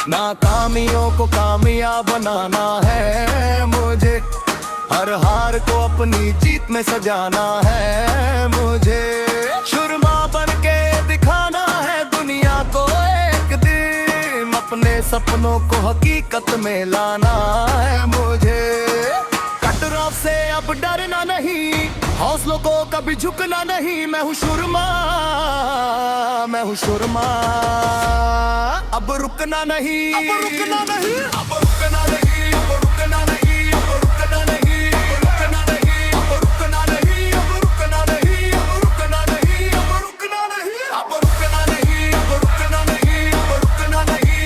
नाकामियों को कामयाब बनाना है मुझे, हर हार को अपनी जीत में सजाना है मुझे। शुरमा बन के दिखाना है दुनिया को एक दिन, अपने सपनों को हकीकत में लाना है मुझे। कटरों से अब डरना नहीं, हौसलों को कभी झुकना नहीं। मैं हूँ शुरमा, मैं हूँ शुरमा, अब रुकना नहीं, अब रुकना नहीं, अब रुकना नहीं, अब रुकना नहीं, अब रुकना नहीं, अब रुकना नहीं, अब रुकना नहीं, अब रुकना नहीं, अब रुकना नहीं, अब रुकना नहीं, अब रुकना नहीं, अब रुकना नहीं,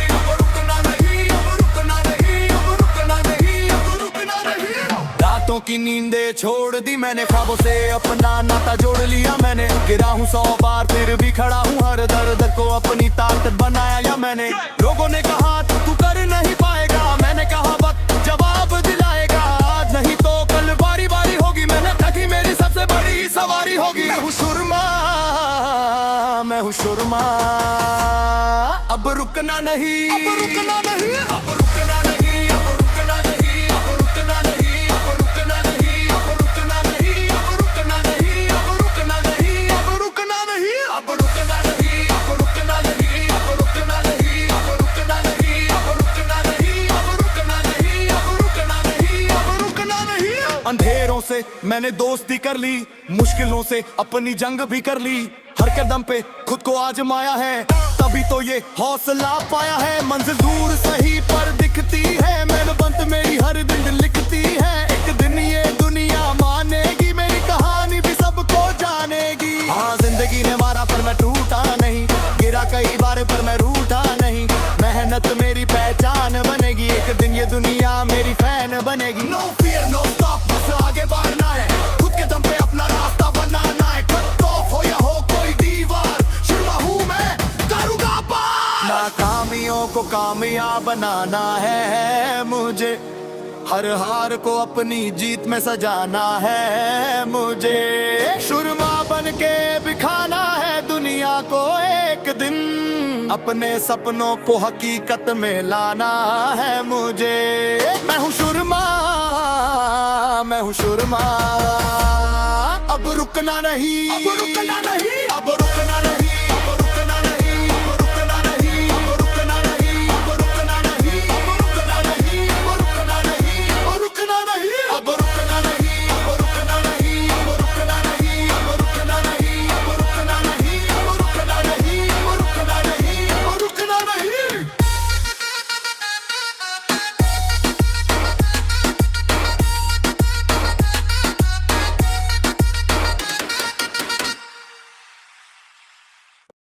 अब रुकना नहीं, अब रुकना नहीं, अब रुकना नहीं, अब रुकना नहीं, अब रुकना नहीं। रातों की नींदें छोड़ दी मैंने, ख्वाबों से अपना नाता जोड़ लिया मैंने। गिरा हूँ 100 बार फिर भी खड़ा हूँ, हर दर्द को अपनी ताकत बनाया या मैंने। लोगों ने कहा तू कर नहीं पाएगा, मैंने कहा वक्त जवाब दिलाएगा। आज नहीं तो कल बारी बारी होगी, मैंने थकी मेरी सबसे बड़ी सवारी होगी। मैं हूँ शुरमा, मैं हूँ शुरमा, अब रुकना नहीं, अब रुकना नहीं, अब रुकना नहीं, अब रुकना नहीं, अब रुकना नहीं, अब रुकना नहीं, अब रुकना नहीं, अब रुकना नहीं, अब रुकना नहीं, अब रुकना नहीं, अब रुकना नहीं, अब रुकना नहीं, अब रुकना नहीं, अब रुकना नहीं, अब रुकना नहीं, अब रुकना नहीं, अब रुकना नहीं, अब रुकना नहीं। अंधेरों से मैंने दोस्ती कर ली, मुश्किलों से अपनी जंग भी कर ली। हर कदम पे खुद को आजमाया है, तभी तो ये हौसला पाया है। मंजिल दूर सही पर दिखती है, मेहनत मेरी हर दिन लिखती है। एक दिन ये दुनिया मानेगी, मेरी कहानी भी सबको जानेगी। हाँ जिंदगी ने मारा पर मैं टूटा नहीं, गिरा कई बार पर मैं रूठा नहीं। मेहनत मेरी पहचान बनेगी, एक दिन ये दुनिया मेरी फैन बनेगी। नो फियर नो स्टॉप, बस आगे बढ़ना है, खुद के दम पे अपना रास्ता बनाना है। कट ऑफ हो या हो कोई दीवार, शुरू हूँ मैं करूँगा पार। नाकामियों को कामयाब बनाना है मुझे, हर हार को अपनी जीत में सजाना है मुझे। शुरमा बन के दिखाना है दुनिया को एक दिन, अपने सपनों को हकीकत में लाना है मुझे। मैं हूँ शुरमा, मैं हूँ शुरमा, अब रुकना नहीं, अब रुकना नहीं, अब रुकना